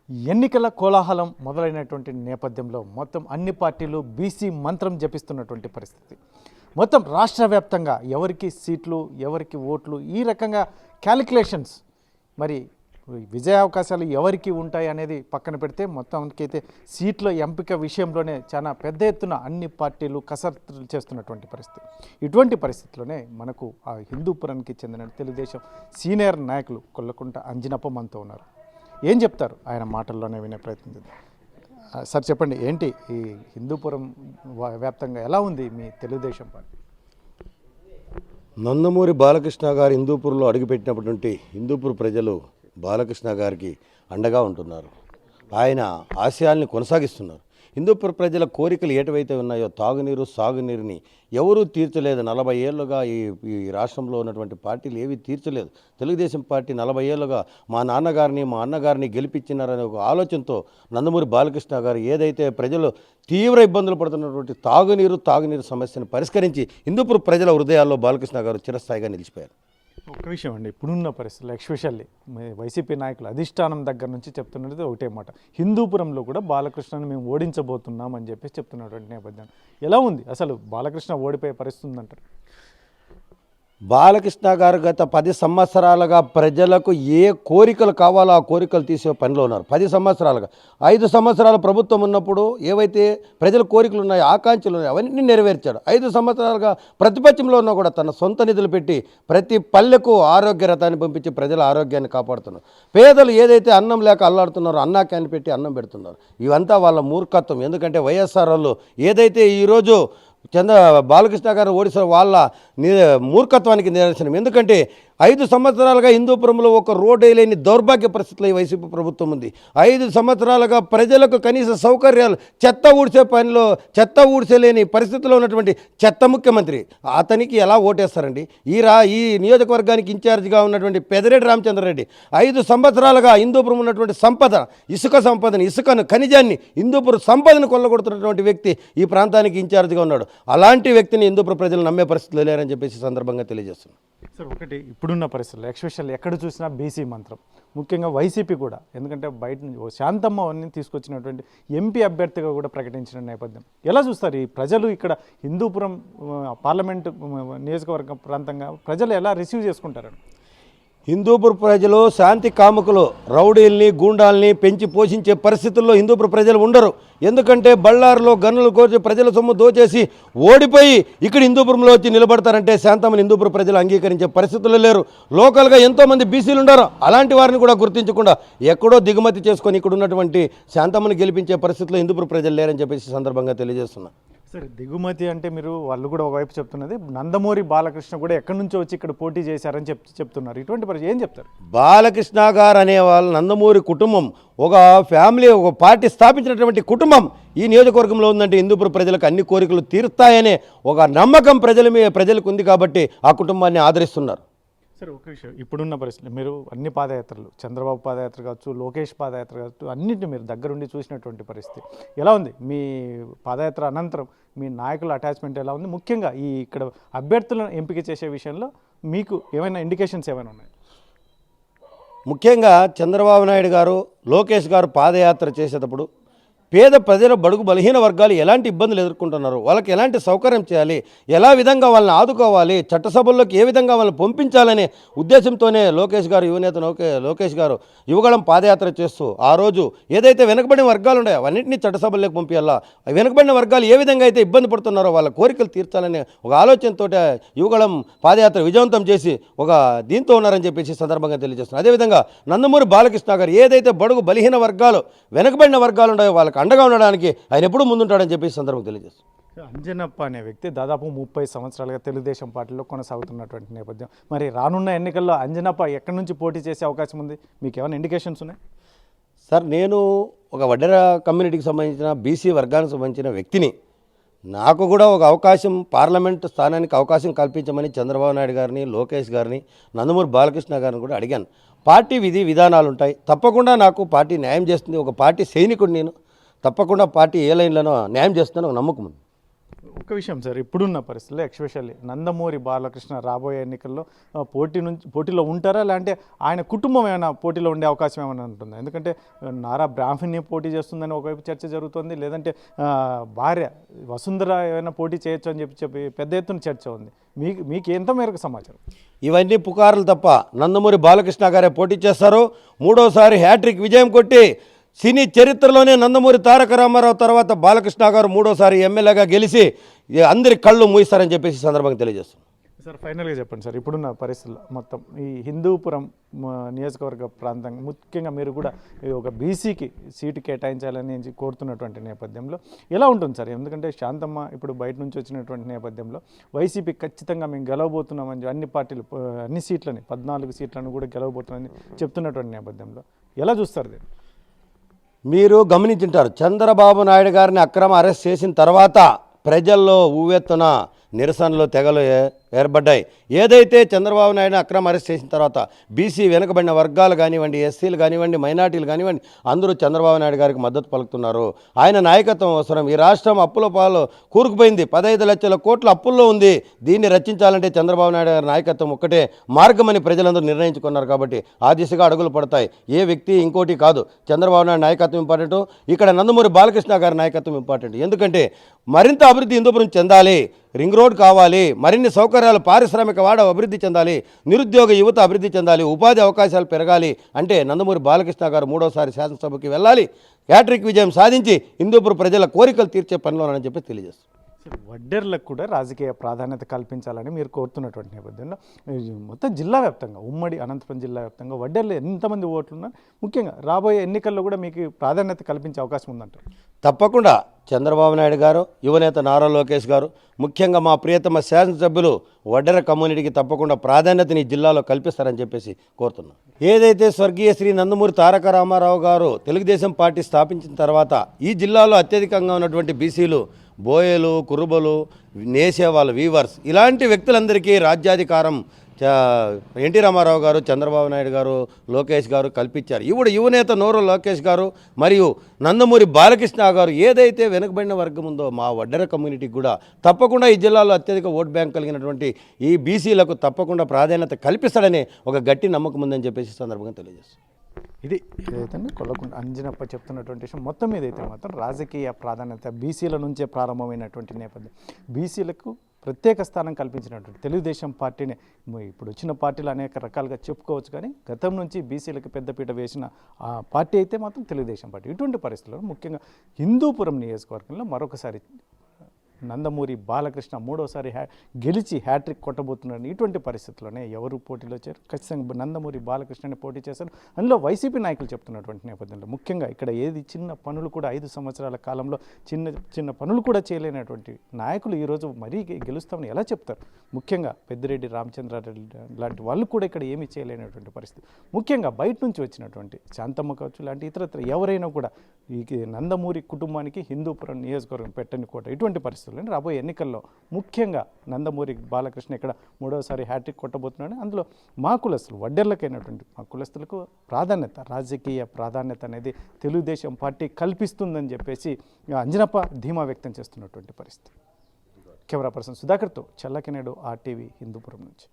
ఎన్నికల కోలాహలం మొదలైనటువంటి నేపథ్యంలో మొత్తం అన్ని పార్టీలు బీసీ మంత్రం జపిస్తున్నటువంటి పరిస్థితి. మొత్తం రాష్ట్ర వ్యాప్తంగా ఎవరికి సీట్లు ఎవరికి ఓట్లు ఈ రకంగా క్యాలిక్యులేషన్స్, మరి విజయావకాశాలు ఎవరికి ఉంటాయి అనేది పక్కన పెడితే మొత్తానికైతే సీట్ల ఎంపిక విషయంలోనే చాలా పెద్ద ఎత్తున అన్ని పార్టీలు కసరత్తులు చేస్తున్నటువంటి పరిస్థితి. ఇటువంటి పరిస్థితుల్లోనే మనకు ఆ హిందూపురానికి చెందిన తెలుగుదేశం సీనియర్ నాయకులు కొల్లకుంట అంజనప్ప మనతో ఉన్నారు. ఏం చెప్తారు ఆయన మాటల్లోనే వినే ప్రయత్నం చేద్దాం. సార్ చెప్పండి, ఏంటి ఈ హిందూపురం వ్యాప్తంగా ఎలా ఉంది మీ తెలుగుదేశం పార్టీ? నందమూరి బాలకృష్ణ గారు హిందూపూర్లో అడుగుపెట్టినప్పటి నుండి హిందూపూర్ ప్రజలు బాలకృష్ణ గారికి అండగా ఉంటున్నారు. ఆయన ఆశయాల్ని కొనసాగిస్తున్నారు. హిందూపూర్ ప్రజల కోరికలు ఏటవైతే ఉన్నాయో తాగునీరు సాగునీరుని ఎవరూ తీర్చలేదు. 40 ఏళ్ళుగా ఈ రాష్ట్రంలో ఉన్నటువంటి పార్టీలు ఏవి తీర్చలేదు. తెలుగుదేశం పార్టీ 40 ఏళ్ళుగా మా నాన్నగారిని మా అన్నగారిని గెలిపించినారనే ఒక ఆలోచనతో నందమూరి బాలకృష్ణ గారు ఏదైతే ప్రజలు తీవ్ర ఇబ్బందులు పడుతున్నటువంటి తాగునీరు సమస్యను పరిష్కరించి హిందూపూర్ ప్రజల హృదయాల్లో బాలకృష్ణ గారు చిరస్థాయిగా నిలిచిపోయారు. ఒక్క విషయం అండి, ఇప్పుడున్న పరిస్థితులు ఎస్పెషల్లీ వైసీపీ నాయకులు అధిష్టానం దగ్గర నుంచి చెప్తున్నది ఒకటే మాట, హిందూపురంలో కూడా బాలకృష్ణను మేము ఓడించబోతున్నాం అని చెప్పేసి చెప్తున్నటువంటి నేపథ్యం ఎలా ఉంది? అసలు బాలకృష్ణ ఓడిపోయే పరిస్థితి ఉందంటారు? బాలకృష్ణ గారు గత 10 సంవత్సరాలుగా ప్రజలకు ఏ కోరికలు కావాలో ఆ కోరికలు తీసే పనిలో ఉన్నారు. 10 సంవత్సరాలుగా 5 సంవత్సరాల ప్రభుత్వం ఉన్నప్పుడు ఏవైతే ప్రజల కోరికలు ఉన్నాయో ఆకాంక్షలు ఉన్నాయో అవన్నీ నెరవేర్చాడు. 5 సంవత్సరాలుగా ప్రతిపక్షంలో ఉన్నా కూడా తన సొంత నిధులు పెట్టి ప్రతి పల్లెకు ఆరోగ్య రథాన్ని పంపించి ప్రజల ఆరోగ్యాన్ని కాపాడుతున్నారు. పేదలు ఏదైతే అన్నం లేక అల్లాడుతున్నారో అన్నా క్యాన్ పెట్టి అన్నం పెడుతున్నారు. ఇవంతా వాళ్ళ మూర్ఖత్వం. ఎందుకంటే వైఎస్ఆర్ వాళ్ళు ఏదైతే ఈరోజు బాలకృష్ణ గారు ఓడిసారు వాళ్ళ మూర్ఖత్వానికి నిదర్శనం. ఎందుకంటే 5 సంవత్సరాలుగా హిందూపురంలో ఒక రోడ్డు లేని దౌర్భాగ్య పరిస్థితుల్లో ఈ వైసీపీ ప్రభుత్వం ఉంది. 5 సంవత్సరాలుగా ప్రజలకు కనీస సౌకర్యాలు చెత్త ఊడ్చలేని పరిస్థితిలో ఉన్నటువంటి చెత్త ముఖ్యమంత్రి అతనికి ఎలా ఓటేస్తారండి? ఈ నియోజకవర్గానికి ఇన్ఛార్జిగా ఉన్నటువంటి పెద్దిరెడ్డి రామచంద్రారెడ్డి 5 సంవత్సరాలుగా హిందూపురం ఉన్నటువంటి ఇసుకను ఖనిజాన్ని హిందూపురం సంపదను కొల్లగొడుతున్నటువంటి వ్యక్తి ఈ ప్రాంతానికి ఇన్ఛార్జిగా ఉన్నాడు. అలాంటి వ్యక్తిని హిందూపురం ప్రజలు నమ్మే పరిస్థితులు లేరని చెప్పేసి సందర్భంగా తెలియజేస్తున్నాను. సార్, ఒకటి ఇప్పుడున్న పరిస్థితులు ఎస్పెషల్ ఎక్కడ చూసినా బీసీ మంత్రం, ముఖ్యంగా వైసీపీ కూడా, ఎందుకంటే బయట నుంచి శాంతమ్మని తీసుకొచ్చినటువంటి ఎంపీ అభ్యర్థిగా కూడా ప్రకటించిన నేపథ్యం ఎలా చూస్తారు? ఈ ప్రజలు ఇక్కడ హిందూపురం పార్లమెంటు నియోజకవర్గ ప్రాంతంగా ప్రజలు ఎలా రిసీవ్ చేసుకుంటారని? హిందూపూర్ ప్రజలు శాంతి కాముకులు, రౌడీల్ని గూండాల్ని పెంచి పోషించే పరిస్థితుల్లో హిందూపూర్ ప్రజలు ఉండరు. ఎందుకంటే బళ్ళారులో గన్నులు కోసి ప్రజల సొమ్ము దోచేసి ఓడిపోయి ఇక్కడ హిందూపురంలో వచ్చి నిలబడతారంటే శాంతమ్మని హిందూపూర్ ప్రజలు అంగీకరించే పరిస్థితులు లేరు. లోకల్గా ఎంతోమంది బీసీలు ఉండరు. అలాంటి వారిని కూడా గుర్తించకుండా ఎక్కడో దిగుమతి చేసుకొని ఇక్కడ ఉన్నటువంటి శాంతమ్మని గెలిపించే పరిస్థితుల్లో హిందూపూర్ ప్రజలు లేరని చెప్పేసి సందర్భంగా తెలియజేస్తున్నా. సరే, దిగుమతి అంటే మీరు వాళ్ళు కూడా ఒకవైపు చెప్తున్నది, నందమూరి బాలకృష్ణ కూడా ఎక్కడి నుంచో వచ్చి ఇక్కడ పోటీ చేశారని చెప్తున్నారు. ఇటువంటి పరిస్థితి ఏం చెప్తారు? బాలకృష్ణ గారు అనేవాళ్ళు నందమూరి కుటుంబం ఒక ఫ్యామిలీ, ఒక పార్టీ స్థాపించినటువంటి కుటుంబం ఈ నియోజకవర్గంలో ఉందంటే హిందూపుర ప్రజలకు అన్ని కోరికలు తీరుతాయనే ఒక నమ్మకం ప్రజలకు ఉంది కాబట్టి ఆ కుటుంబాన్ని ఆదరిస్తున్నారు. సరే, ఒక విషయం, ఇప్పుడున్న పరిస్థితులు మీరు అన్ని పాదయాత్రలు, చంద్రబాబు పాదయాత్ర కావచ్చు, లోకేష్ పాదయాత్ర కావచ్చు, అన్నింటినీ మీరు దగ్గరుండి చూసినటువంటి పరిస్థితి ఎలా ఉంది? మీ పాదయాత్ర అనంతరం మీ నాయకుల అటాచ్మెంట్ ఎలా ఉంది? ముఖ్యంగా ఇక్కడ అభ్యర్థులను ఎంపిక చేసే విషయంలో మీకు ఏమైనా ఇండికేషన్స్ ఏమైనా ఉన్నాయి? ముఖ్యంగా చంద్రబాబు నాయుడు గారు, లోకేష్ గారు పాదయాత్ర చేసేటప్పుడు పేద ప్రజల బడుగు బలహీన వర్గాలు ఎలాంటి ఇబ్బందులు ఎదుర్కొంటున్నారు, వాళ్ళకి ఎలాంటి సౌకర్యం చేయాలి, ఎలా విధంగా వాళ్ళని ఆదుకోవాలి, చట్టసభల్లోకి ఏ విధంగా వాళ్ళని పంపించాలనే ఉద్దేశంతోనే లోకేష్ గారు యువగళం పాదయాత్ర చేస్తూ ఆ రోజు ఏదైతే వెనుకబడిన వర్గాలు ఉన్నాయో అవన్నింటినీ చట్టసభల్లోకి పంపించాలా, వెనుకబడిన వర్గాలు ఏ విధంగా అయితే ఇబ్బంది పడుతున్నారో వాళ్ళ కోరికలు తీర్చాలనే ఒక ఆలోచనతో యువగళం పాదయాత్ర విజయవంతం చేసి ఒక దీంతో ఉన్నారని చెప్పేసి సందర్భంగా తెలియజేస్తున్నారు. అదేవిధంగా నందమూరి బాలకృష్ణ గారు ఏదైతే బడుగు బలహీన వర్గాలు వెనుకబడిన వర్గాలు ఉన్నాయో వాళ్ళకి అండగా ఉండడానికి ఆయన ఎప్పుడూ ముందుంటాడని చెప్పేసి సందర్భంగా తెలియజేస్తారు. అంజనప్ప అనే వ్యక్తి దాదాపు 30 సంవత్సరాలుగా తెలుగుదేశం పార్టీలో కొనసాగుతున్నటువంటి నేపథ్యం, మరి రానున్న ఎన్నికల్లో అంజనప్ప ఎక్కడి నుంచి పోటీ చేసే అవకాశం ఉంది? మీకు ఏమైనా ఇండికేషన్స్ ఉన్నాయి? సార్, నేను ఒక వడ్డెర కమ్యూనిటీకి సంబంధించిన బీసీ వర్గానికి సంబంధించిన వ్యక్తిని. నాకు కూడా ఒక అవకాశం, పార్లమెంటు స్థానానికి అవకాశం కల్పించమని చంద్రబాబు నాయుడు గారిని, లోకేష్ గారిని, నందమూరి బాలకృష్ణ గారిని కూడా అడిగాను. పార్టీ విధానాలు ఉంటాయి, తప్పకుండా నాకు పార్టీ న్యాయం చేస్తుంది. ఒక పార్టీ సైనికుడు నేను, తప్పకుండా పార్టీ ఏ లైన్లోనో న్యాయం చేస్తుందని ఒక నమ్మకం ఉంది. ఒక విషయం సార్, ఇప్పుడున్న పరిస్థితుల్లో ఎక్స్పెషల్లీ నందమూరి బాలకృష్ణ రాబోయే ఎన్నికల్లో పోటీలో ఉంటారా, లేదంటే ఆయన కుటుంబం ఏమైనా పోటీలో ఉండే అవకాశం ఏమైనా ఉంటుందా? ఎందుకంటే నారా బ్రాహ్మణి పోటీ చేస్తుందని ఒకవైపు చర్చ జరుగుతుంది, లేదంటే భార్య వసుంధర ఏమైనా పోటీ చేయొచ్చు అని చెప్పి పెద్ద ఎత్తున చర్చ ఉంది. మీకు ఎంత మేరకు సమాచారం? ఇవన్నీ పుకార్లు తప్ప నందమూరి బాలకృష్ణ గారే పోటీ చేస్తారు. మూడోసారి హ్యాట్రిక్ విజయం కొట్టి సినీ చరిత్రలోనే నందమూరి తారక రామారావు తర్వాత బాలకృష్ణ గారు మూడోసారి ఎమ్మెల్యేగా గెలిచి అందరి కళ్ళు మూయిస్తారని చెప్పేసి సందర్భంగా తెలియజేస్తున్నాం. సార్ ఫైనల్గా చెప్పండి సార్, ఇప్పుడున్న పరిస్థితుల్లో మొత్తం ఈ హిందూపురం నియోజకవర్గ ప్రాంతం ముఖ్యంగా మీరు కూడా ఒక బీసీకి సీటు కేటాయించాలని కోరుతున్నటువంటి నేపథ్యంలో ఎలా ఉంటుంది సార్? ఎందుకంటే శాంతమ్మ ఇప్పుడు బయట నుంచి వచ్చినటువంటి నేపథ్యంలో వైసీపీ ఖచ్చితంగా మేము గెలవబోతున్నామని అన్ని పార్టీలు అన్ని సీట్లని 14 సీట్లను కూడా గెలవబోతున్నామని చెప్తున్నటువంటి నేపథ్యంలో ఎలా చూస్తారు దీన్ని? మీరు గమనించుంటారు, చంద్రబాబు నాయుడు గారిని అక్రమ అరెస్ట్ చేసిన తర్వాత ప్రజల్లో ఊవెత్తున నిరసనలు తెగలు ఏర్పడ్డాయి. ఏదైతే చంద్రబాబు నాయుడు అక్రమ అరెస్ట్ చేసిన తర్వాత బీసీ వెనుకబడిన వర్గాలు కానివ్వండి, ఎస్సీలు కానివ్వండి, మైనార్టీలు కానివ్వండి, అందరూ చంద్రబాబు నాయుడు గారికి మద్దతు పలుకుతున్నారు. ఆయన నాయకత్వం అవసరం. ఈ రాష్ట్రం అప్పుల పాలు కూరుకుపోయింది, 15 లక్షల కోట్ల అప్పుల్లో ఉంది. దీన్ని రచించాలంటే చంద్రబాబు నాయుడు గారి నాయకత్వం ఒక్కటే మార్గమని ప్రజలందరూ నిర్ణయించుకున్నారు. కాబట్టి ఆ దిశగా అడుగులు పడతాయి. ఏ వ్యక్తి ఇంకోటి కాదు, చంద్రబాబు నాయుడు నాయకత్వం ఇంపార్టెంట్, ఇక్కడ నందమూరి బాలకృష్ణ గారి నాయకత్వం ఇంపార్టెంట్. ఎందుకంటే మరింత అభివృద్ధి హిందూపురం చెందాలి, రింగ్ రోడ్ కావాలి, మరిన్ని సౌకర్యాలు, పారిశ్రామిక వాడ అభివృద్ధి చెందాలి, నిరుద్యోగ యువత అభివృద్ధి చెందాలి, ఉపాధి అవకాశాలు పెరగాలి అంటే నందమూరి బాలకృష్ణ గారు మూడోసారి శాసనసభకి వెళ్ళాలి, హ్యాట్రిక్ విజయం సాధించి హిందూపురం ప్రజల కోరికలు తీర్చే పనిలోనని చెప్పి తెలియజేస్తారు. వడ్డెర్లకు కూడా రాజకీయ ప్రాధాన్యత కల్పించాలని మీరు కోరుతున్నటువంటి నేపథ్యంలో మొత్తం జిల్లా వ్యాప్తంగా, ఉమ్మడి అనంతపురం జిల్లా వ్యాప్తంగా వడ్డెర్లు ఎంతమంది ఓట్లున్నా ముఖ్యంగా రాబోయే ఎన్నికల్లో కూడా మీకు ప్రాధాన్యత కల్పించే అవకాశం ఉందంటారు? తప్పకుండా చంద్రబాబు నాయుడు గారు, యువనేత నారా లోకేష్ గారు, ముఖ్యంగా మా ప్రియతమ శాసనసభ్యులు వడ్డెర కమ్యూనిటీకి తప్పకుండా ప్రాధాన్యతని ఈ జిల్లాలో కల్పిస్తారని చెప్పేసి కోరుతున్నాం. ఏదైతే స్వర్గీయ శ్రీ నందమూరి తారక రామారావు గారు తెలుగుదేశం పార్టీ స్థాపించిన తర్వాత ఈ జిల్లాలో అత్యధికంగా ఉన్నటువంటి బీసీలు బోయలు, కురుబలు, నేసేవాళ్ళు, వీవర్స్, ఇలాంటి వ్యక్తులందరికీ రాజ్యాధికారం ఎన్టీ రామారావు గారు, చంద్రబాబు నాయుడు గారు, లోకేష్ గారు కల్పించారు. ఇప్పుడు యువనేత నోరు లోకేష్ గారు మరియు నందమూరి బాలకృష్ణ గారు ఏదైతే వెనుకబడిన వర్గం ఉందో మా వడ్డెర కమ్యూనిటీకి కూడా తప్పకుండా ఈ జిల్లాలో అత్యధిక ఓట్ బ్యాంక్ కలిగినటువంటి ఈ బీసీలకు తప్పకుండా ప్రాధాన్యత కల్పిస్తాడనే ఒక గట్టి నమ్మకం ఉందని చెప్పేసి సందర్భంగా తెలియజేస్తాం. ఇది ఏదైతే కొల్లకుంట అంజనప్ప చెప్తున్నటువంటి విషయం మొత్తం ఏదైతే మాత్రం రాజకీయ ప్రాధాన్యత బీసీల నుంచే ప్రారంభమైనటువంటి నేపథ్యం, బీసీలకు ప్రత్యేక స్థానం కల్పించినటువంటి తెలుగుదేశం పార్టీని ఇప్పుడు వచ్చిన పార్టీలు అనేక రకాలుగా చెప్పుకోవచ్చు, కానీ గతం నుంచి బీసీలకు పెద్దపీట వేసిన ఆ పార్టీ అయితే మాత్రం తెలుగుదేశం పార్టీ. ఇటువంటి పరిస్థితుల్లో ముఖ్యంగా హిందూపురం నియోజకవర్గంలో మరొకసారి నందమూరి బాలకృష్ణ మూడోసారి గెలిచి హ్యాట్రిక్ కొట్టబోతున్నాడు. ఇటువంటి పరిస్థితుల్లోనే ఎవరు పోటీలో వచ్చారు? ఖచ్చితంగా నందమూరి బాలకృష్ణని పోటీ చేశారు. అందులో వైసీపీ నాయకులు చెప్తున్నటువంటి నేపథ్యంలో ముఖ్యంగా ఇక్కడ ఏది చిన్న పనులు కూడా 5 సంవత్సరాల కాలంలో చిన్న పనులు కూడా చేయలేనటువంటి నాయకులు ఈరోజు మరీ గెలుస్తామని ఎలా చెప్తారు? ముఖ్యంగా పెద్దిరెడ్డి రామచంద్రారెడ్డి లాంటి వాళ్ళు కూడా ఇక్కడ ఏమీ చేయలేనటువంటి పరిస్థితి. ముఖ్యంగా బయట నుంచి వచ్చినటువంటి శాంతమ్మ కావచ్చు లాంటి ఇతరత్ర ఎవరైనా కూడా ఈ నందమూరి కుటుంబానికి హిందూపురం నియోజకవర్గం పెట్టని కోట. ఇటువంటి పరిస్థితులు రాబోయే ఎన్నికల్లో ముఖ్యంగా నందమూరి బాలకృష్ణ ఇక్కడ మూడవసారి హ్యాట్రిక్ కొట్టబోతున్నాడు. అందులో మా కులస్తులు, వడ్డెర్లకైనటువంటి మా కులస్తులకు ప్రాధాన్యత, రాజకీయ ప్రాధాన్యత అనేది తెలుగుదేశం పార్టీ కల్పిస్తుందని చెప్పేసి అంజనప్ప ధీమా వ్యక్తం చేస్తున్నటువంటి పరిస్థితి. కెమెరా పర్సన్ సుధాకర్తో చల్లకినేడు RTV హిందూపురం నుంచి.